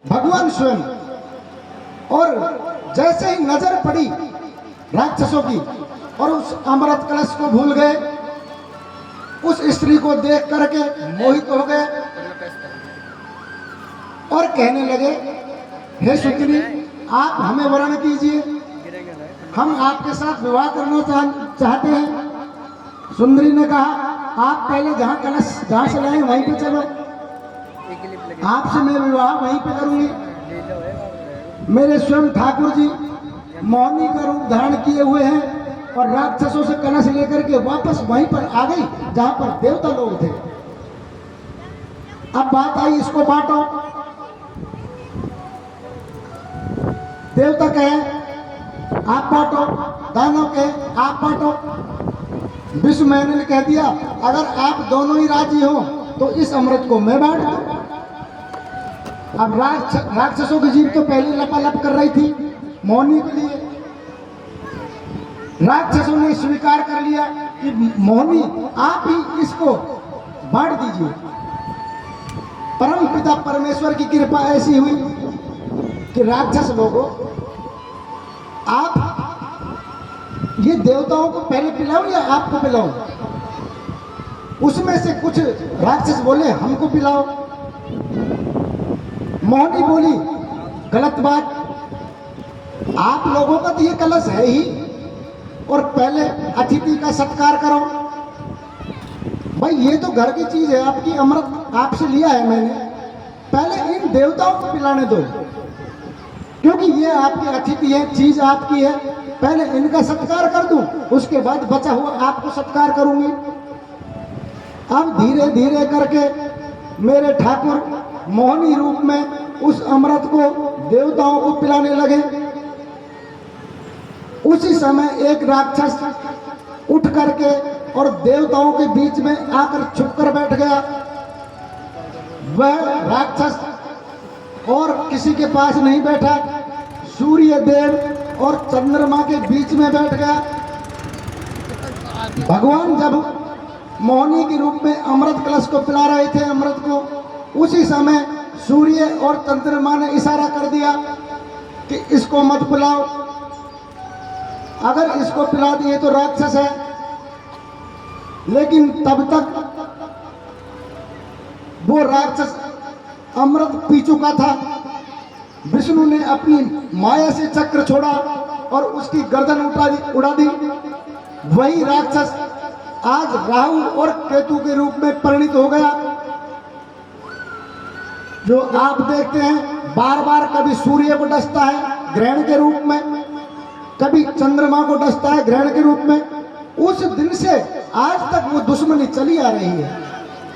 भगवान स्वयं। और जैसे ही नजर पड़ी राक्षसों की और उस अमृत कलश को भूल गए, उस स्त्री को देख करके मोहित हो गए और कहने लगे, हे सुंदरी, आप हमें वरण कीजिए, हम आपके साथ विवाह करना चाहते हैं। सुंदरी ने कहा, आप पहले जहाँ से लाए वहीं पे चलो, आपसे मैं विवाह वहीं पे करूंगी। मेरे स्वयं ठाकुर जी मोहिनी का रूप धारण किए हुए हैं और राक्षसों से कलश लेकर के वापस वहीं पर आ गई जहां पर देवता लोग थे। अब बात आई, इसको बांटो। देवता कहे आप बांटो, दानव कहे आप बांटो। विश्वमैन ने कह दिया, अगर आप दोनों ही राजी हो तो इस अमृत को मैं बांट दूं। अब राक्षसों की जीभ तो पहले लपालप कर रही थी मोहिनी के लिए। राक्षसों ने स्वीकार कर लिया कि मोहिनी आप ही इसको बांट दीजिए। परम पिता परमेश्वर की कृपा ऐसी हुई कि राक्षस लोगों, आप ये देवताओं को पहले पिलाओ या आपको पिलाओ? उसमें से कुछ राक्षस बोले हमको पिलाओ। मोहिनी बोली, गलत बात, आप लोगों का तो ये कलश है ही, और पहले अतिथि का सत्कार करो। भाई ये तो घर की चीज है, आपकी अमृत आपसे लिया है मैंने, पहले इन देवताओं को पिलाने दो, क्योंकि ये आपके अतिथि है, चीज आपकी है, पहले इनका सत्कार कर दूं, उसके बाद बचा हुआ आपको सत्कार करूंगी। अब धीरे धीरे करके मेरे ठाकुर मोहिनी रूप में उस अमृत को देवताओं को पिलाने लगे। उसी समय एक राक्षस उठ करके और देवताओं के बीच में आकर छुप कर बैठ गया। वह राक्षस और किसी के पास नहीं बैठा, सूर्य देव और चंद्रमा के बीच में बैठ गया। भगवान जब मोहिनी के रूप में अमृत कलश को पिला रहे थे अमृत को, उसी समय सूर्य और चंद्रमा ने इशारा कर दिया कि इसको मत पिलाओ, अगर इसको पिला दिए तो राक्षस है। लेकिन तब तक वो राक्षस अमृत पी चुका था। विष्णु ने अपनी माया से चक्र छोड़ा और उसकी गर्दन उड़ा दी। वही राक्षस आज राहु और केतु के रूप में परिणित हो गया। जो आप देखते हैं बार बार कभी सूर्य को डसता है ग्रहण के रूप में, कभी चंद्रमा को डसता है ग्रहण के रूप में। उस दिन से आज तक वो दुश्मनी चली आ रही है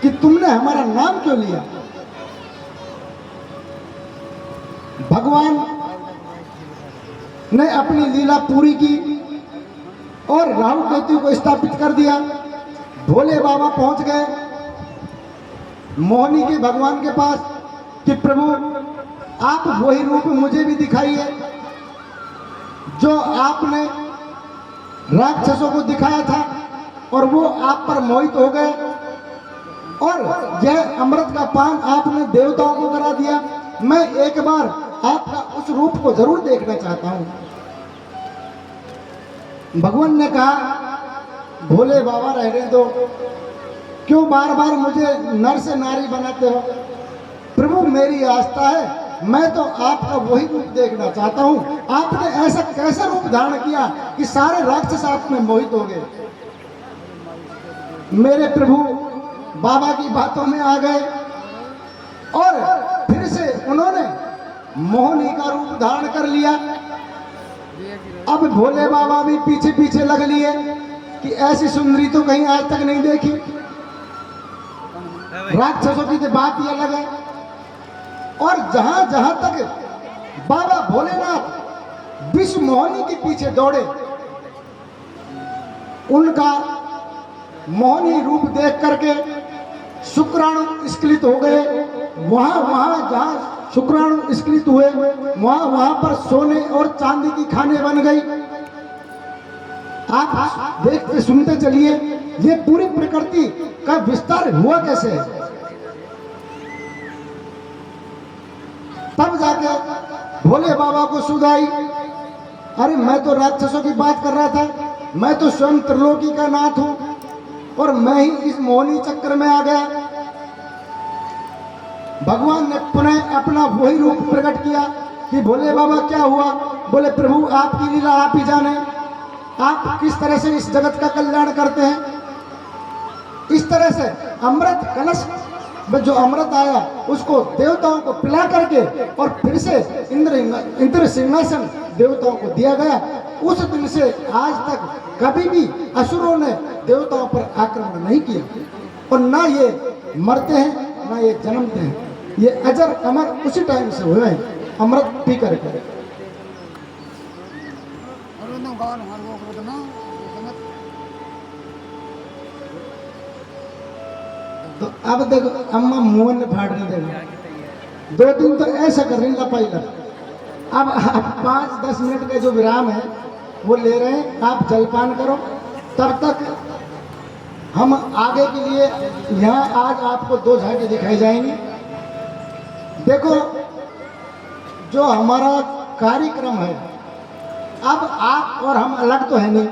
कि तुमने हमारा नाम क्यों लिया। भगवान ने अपनी लीला पूरी की और राहु केतु को स्थापित कर दिया। भोले बाबा पहुंच गए मोहिनी के भगवान के पास कि प्रभु आप वही रूप मुझे भी दिखाइए जो आपने राक्षसों को दिखाया था, और वो आप पर मोहित हो गए और यह अमृत का पान आपने देवताओं को करा दिया। मैं एक बार आपका उस रूप को जरूर देखना चाहता हूं। भगवान ने कहा, भोले बाबा रहने दो, क्यों बार बार मुझे नर से नारी बनाते हो। प्रभु मेरी आस्था है, मैं तो आपका वही रूप देखना चाहता हूं। आपने ऐसा कैसा रूप धारण किया कि सारे राक्षस आप में मोहित हो गए। मेरे प्रभु बाबा की बातों में आ गए और फिर से उन्होंने मोहिनी का रूप धारण कर लिया। अब भोले बाबा भी पीछे पीछे लग लिए कि ऐसी सुंदरी तो कहीं आज तक नहीं देखी। राक्षसों की तो बात ही अलग है। और जहां जहां तक बाबा भोलेनाथ विश्व मोहिनी के पीछे दौड़े, उनका मोहिनी रूप देख करके शुक्राणु स्खलित हो गए। वहां जहां शुक्राणु स्खलित हुए वहां पर सोने और चांदी की खाने बन गई। आप देखते सुनते चलिए, ये पूरी प्रकृति का विस्तार हुआ कैसे है। तब जाके भोले बाबा को सुध आई, अरे मैं तो राक्षसों की बात कर रहा था, मैं तो स्वयं त्रिलोकी का नाथ हूं और मैं ही इस मोहनी चक्कर में आ गया। भगवान ने पुनः अपना वही रूप प्रकट किया कि भोले बाबा क्या हुआ? बोले प्रभु आपकी लीला आप ही जाने, आप किस तरह से इस जगत का कल्याण करते हैं। इस तरह से अमृत कलश में जो अमृत आया उसको देवताओं को पिला करके और फिर से इंद्र सिंहासन देवताओं को दिया गया। उस दिन से आज तक कभी भी असुरों ने देवताओं पर आक्रमण नहीं किया और ना ये मरते हैं ना ये जन्मते हैं, ये अजर अमर उसी टाइम से हुए हैं अमृत पी करके। तो अब देखो अम्मा मुंह ने फाड़ने देगा, 2 दिन तो ऐसा कर रही लपाई लग। अब 5-10 मिनट का जो विराम है वो ले रहे हैं, आप जलपान करो, तब तक हम आगे के लिए यहाँ आज आपको 2 झांकी दिखाई जाएंगी। देखो जो हमारा कार्यक्रम है, अब आप और हम अलग तो है नहीं,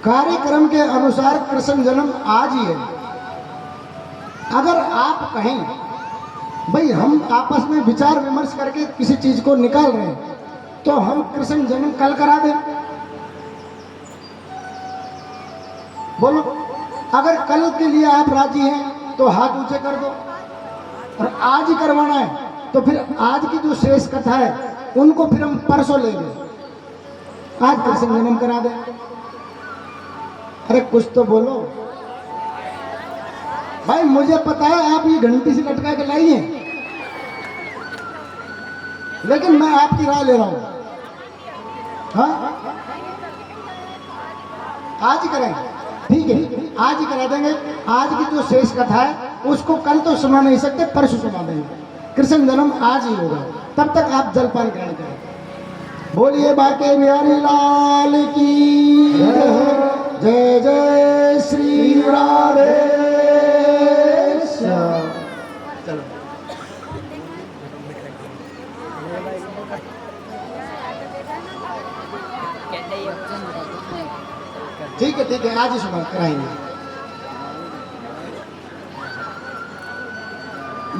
कार्यक्रम के अनुसार कृष्ण जन्म आज ही है। अगर आप कहें भाई हम आपस में विचार विमर्श करके किसी चीज को निकाल रहे हैं तो हम कृष्ण जन्म कल करा दें, बोलो। अगर कल के लिए आप राजी हैं तो हाथ ऊंचे कर दो, और आज ही करवाना है तो फिर आज की जो शेष कथा है उनको फिर हम परसों लेंगे, आज कृष्ण जन्म करा दें। अरे कुछ तो बोलो भाई, मुझे पता है आप ये घंटी से लटका के लाई हैं, लेकिन मैं आपकी राय ले रहा हूं। हाँ आज ही करेंगे, ठीक है, आज ही करा देंगे। आज की जो शेष कथा है उसको कल तो सुना नहीं सकते, परसों सुना देंगे। कृष्ण जन्म आज ही होगा, तब तक आप जलपान ग्रहण करें। बोलिए बाके बिहारी लाल की जय जय श्री राधे। चलो ठीक है, आज ही सुना कराएंगे।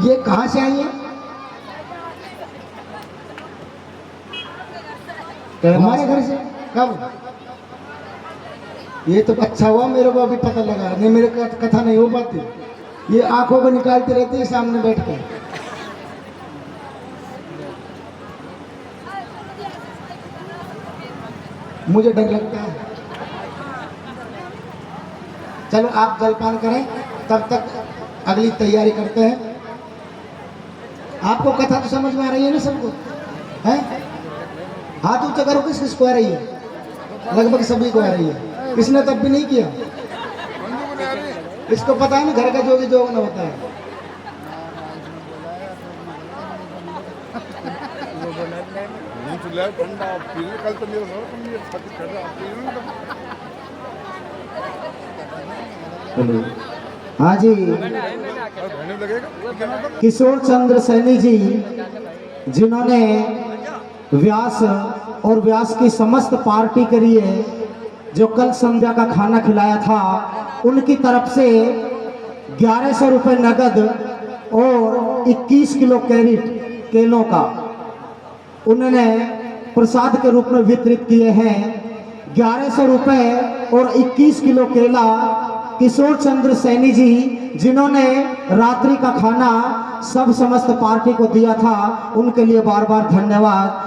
ये कहां से आई है? हमारे घर से। कब? ये तो अच्छा हुआ मेरे को अभी पता लगा, नहीं मेरे कथा नहीं हो पाती, ये आंखों को निकालती रहती है सामने बैठ कर। मुझे डर लगता है। चलो आप जलपान करें, तब तक अगली तैयारी करते हैं। आपको कथा तो समझ में आ रही है ना सबको? है हाथ ऊंचा करो, किस किस को आ रही है? लगभग सभी को आ रही है। किसने तब भी नहीं किया? इसको पता है ना घर का जोगी जोग न होता है। हाँ जी, किशोर चंद्र सैनी जी जिन्होंने व्यास और व्यास की समस्त पार्टी के लिए जो कल संध्या का खाना खिलाया था, उनकी तरफ से 1100 रुपये नगद और 21 किलो कैरेट केलों का उन्होंने प्रसाद के रूप में वितरित किए हैं। 1100 रुपये और 21 किलो केला किशोर चंद्र सैनी जी जिन्होंने रात्रि का खाना सब समस्त पार्टी को दिया था, उनके लिए बार बार धन्यवाद।